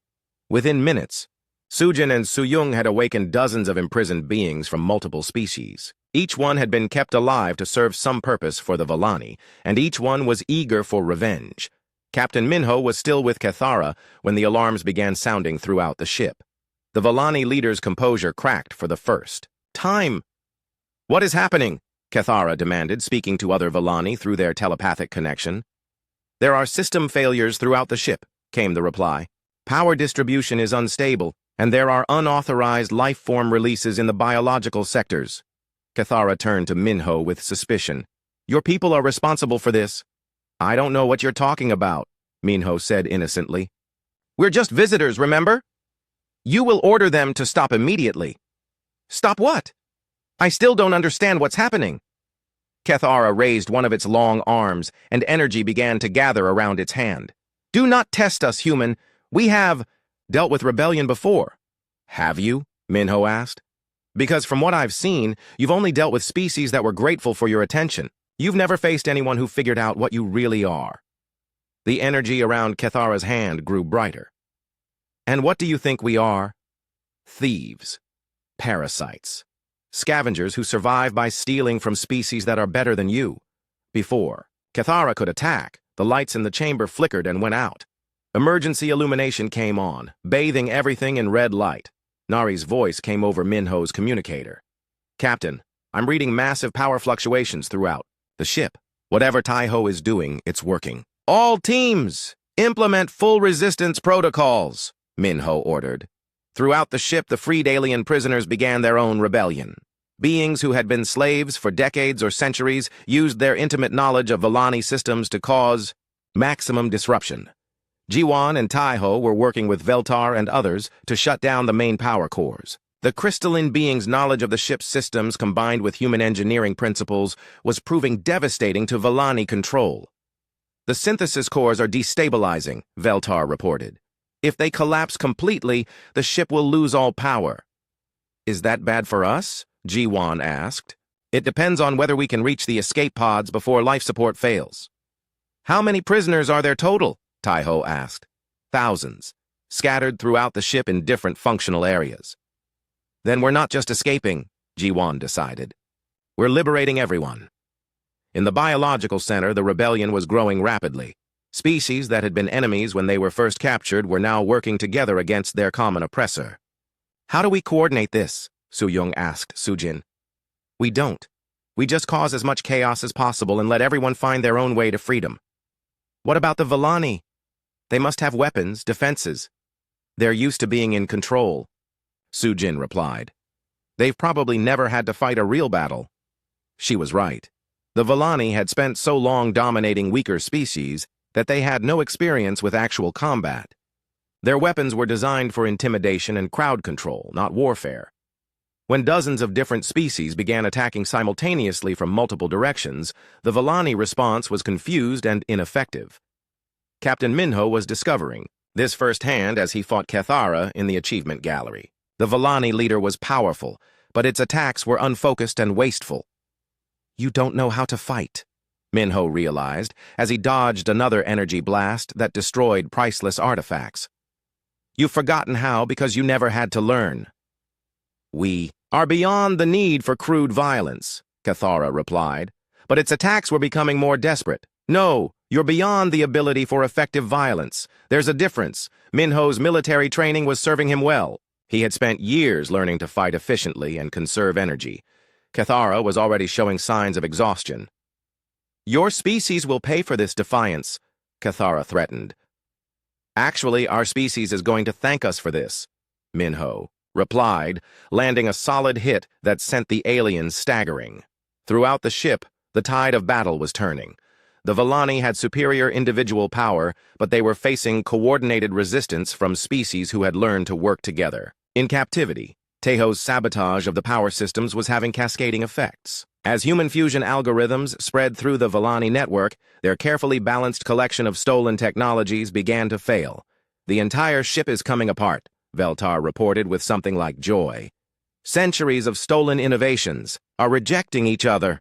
Within minutes, Sujin and Suyung had awakened dozens of imprisoned beings from multiple species. Each one had been kept alive to serve some purpose for the Vellani, and each one was eager for revenge. Captain Minho was still with Cathara when the alarms began sounding throughout the ship. The Vellani leader's composure cracked for the first time. "What is happening?" Cathara demanded, speaking to other Vellani through their telepathic connection. "There are system failures throughout the ship," came the reply. "Power distribution is unstable, and there are unauthorized life-form releases in the biological sectors." Cathara turned to Minho with suspicion. "Your people are responsible for this." "I don't know what you're talking about," Minho said innocently. "We're just visitors, remember? You will order them to stop immediately." "Stop what? I still don't understand what's happening." Cathara raised one of its long arms, and energy began to gather around its hand. "Do not test us, human. We have dealt with rebellion before." "Have you?" Minho asked. "Because from what I've seen, you've only dealt with species that were grateful for your attention. You've never faced anyone who figured out what you really are." The energy around Cathara's hand grew brighter. "And what do you think we are?" "Thieves. Parasites. Scavengers who survive by stealing from species that are better than you." Before Cathara could attack, the lights in the chamber flickered and went out. Emergency illumination came on, bathing everything in red light. Nari's voice came over Minho's communicator. "Captain, I'm reading massive power fluctuations throughout the ship. Whatever Taiho is doing, it's working. All teams, implement full resistance protocols," Minho ordered. Throughout the ship, the freed alien prisoners began their own rebellion. Beings who had been slaves for decades or centuries used their intimate knowledge of Vellani systems to cause maximum disruption. Jiwan and Taiho were working with Veltar and others to shut down the main power cores. The crystalline being's knowledge of the ship's systems combined with human engineering principles was proving devastating to Vellani control. "The synthesis cores are destabilizing," Veltar reported. "If they collapse completely, the ship will lose all power." "Is that bad for us?" Jiwan asked. "It depends on whether we can reach the escape pods before life support fails." "How many prisoners are there total?" Taiho asked. "Thousands, scattered throughout the ship in different functional areas." "Then we're not just escaping," Jiwan decided. "We're liberating everyone." In the biological center, the rebellion was growing rapidly. Species that had been enemies when they were first captured were now working together against their common oppressor. "How do we coordinate this?" Suyung asked Sujin. "We don't. We just cause as much chaos as possible and let everyone find their own way to freedom." "What about the Vellani? They must have weapons, defenses. They're used to being in control," Sujin replied. "They've probably never had to fight a real battle." She was right. The Vellani had spent so long dominating weaker species that they had no experience with actual combat. Their weapons were designed for intimidation and crowd control, not warfare. When dozens of different species began attacking simultaneously from multiple directions, the Vellani response was confused and ineffective. Captain Minho was discovering this firsthand as he fought Kethara in the achievement gallery. The Vellani leader was powerful, but its attacks were unfocused and wasteful. "You don't know how to fight," Minho realized as he dodged another energy blast that destroyed priceless artifacts. "You've forgotten how because you never had to learn." "We are beyond the need for crude violence," Kethara replied, but its attacks were becoming more desperate. "No, you're beyond the ability for effective violence. There's a difference. Minho's military training was serving him well. He had spent years learning to fight efficiently and conserve energy. Kethara was already showing signs of exhaustion. "Your species will pay for this defiance," Kethara threatened. "Actually, our species is going to thank us for this," Minho replied, landing a solid hit that sent the aliens staggering. Throughout the ship, the tide of battle was turning. The Vellani had superior individual power, but they were facing coordinated resistance from species who had learned to work together. In captivity, Teho's sabotage of the power systems was having cascading effects. As human fusion algorithms spread through the Vellani network, their carefully balanced collection of stolen technologies began to fail. "The entire ship is coming apart," Veltar reported with something like joy. "Centuries of stolen innovations are rejecting each other."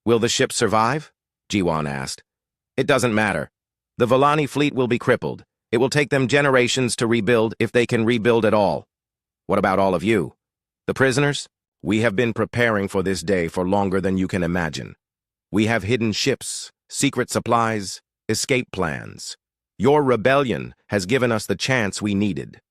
"Will the ship survive?" Jiwan asked. "It doesn't matter. The Vellani fleet will be crippled. It will take them generations to rebuild if they can rebuild at all." "What about all of you? The prisoners? We have been preparing for this day for longer than you can imagine. We have hidden ships, secret supplies, escape plans. Your rebellion has given us the chance we needed."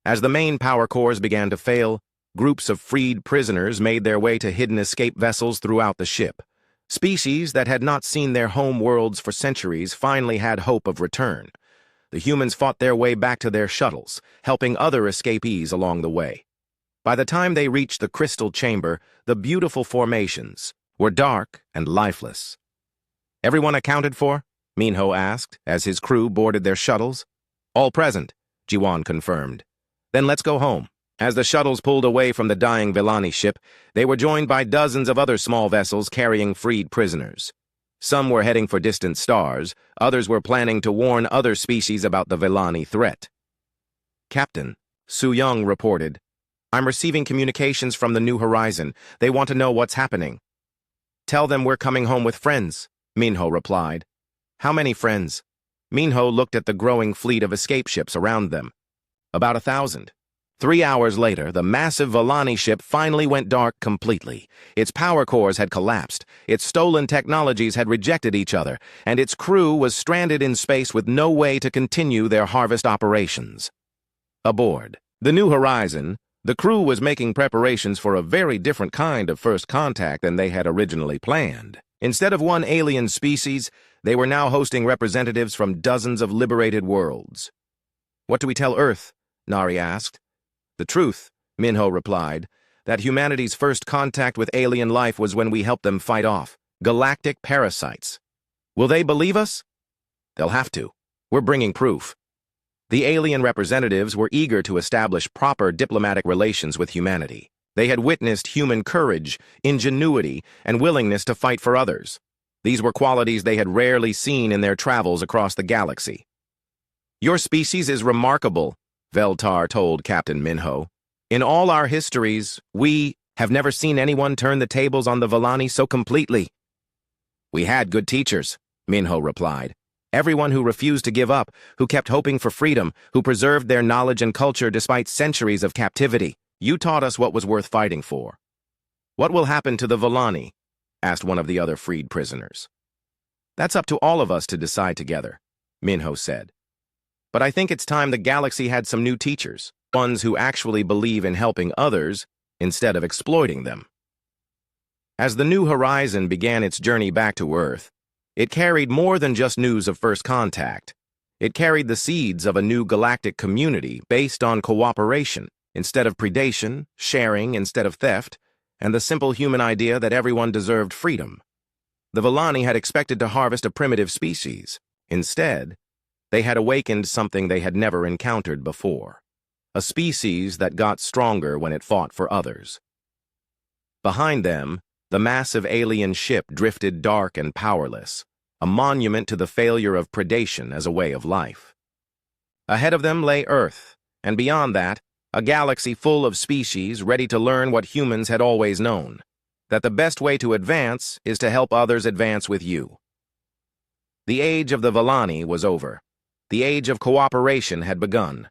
As the main power cores began to fail, groups of freed prisoners made their way to hidden escape vessels throughout the ship. Species that had not seen their home worlds for centuries finally had hope of return. The humans fought their way back to their shuttles, helping other escapees along the way. By the time they reached the crystal chamber, the beautiful formations were dark and lifeless. "Everyone accounted for?" Minho asked as his crew boarded their shuttles. "All present," Jiwan confirmed. "Then let's go home." As the shuttles pulled away from the dying Vellani ship, they were joined by dozens of other small vessels carrying freed prisoners. Some were heading for distant stars, others were planning to warn other species about the Vellani threat. "Captain," Su Young reported, "I'm receiving communications from the New Horizon. They want to know what's happening." "Tell them we're coming home with friends," Minho replied. "How many friends?" Minho looked at the growing fleet of escape ships around them. "About 1,000. 3 hours later, the massive Vellani ship finally went dark completely. Its power cores had collapsed, its stolen technologies had rejected each other, and its crew was stranded in space with no way to continue their harvest operations. Aboard the New Horizon, the crew was making preparations for a very different kind of first contact than they had originally planned. Instead of one alien species, they were now hosting representatives from dozens of liberated worlds. "What do we tell Earth?" Nari asked. "The truth," Minho replied, "that humanity's first contact with alien life was when we helped them fight off galactic parasites. Will they believe us? They'll have to. We're bringing proof." The alien representatives were eager to establish proper diplomatic relations with humanity. They had witnessed human courage, ingenuity, and willingness to fight for others. These were qualities they had rarely seen in their travels across the galaxy. "Your species is remarkable," Veltar told Captain Minho. "In all our histories, we have never seen anyone turn the tables on the Vellani so completely." "We had good teachers," Minho replied. "Everyone who refused to give up, who kept hoping for freedom, who preserved their knowledge and culture despite centuries of captivity. You taught us what was worth fighting for." "What will happen to the Vellani?" asked one of the other freed prisoners. "That's up to all of us to decide together," Minho said. "But I think it's time the galaxy had some new teachers, ones who actually believe in helping others instead of exploiting them." As the New Horizon began its journey back to Earth, it carried more than just news of first contact. It carried the seeds of a new galactic community based on cooperation instead of predation, sharing instead of theft, and the simple human idea that everyone deserved freedom. The Vellani had expected to harvest a primitive species. Instead, they had awakened something they had never encountered before. a species that got stronger when it fought for others. Behind them, the massive alien ship drifted dark and powerless, a monument to the failure of predation as a way of life. Ahead of them lay Earth, and beyond that, a galaxy full of species ready to learn what humans had always known, that the best way to advance is to help others advance with you. The age of the Villani was over. The age of cooperation had begun.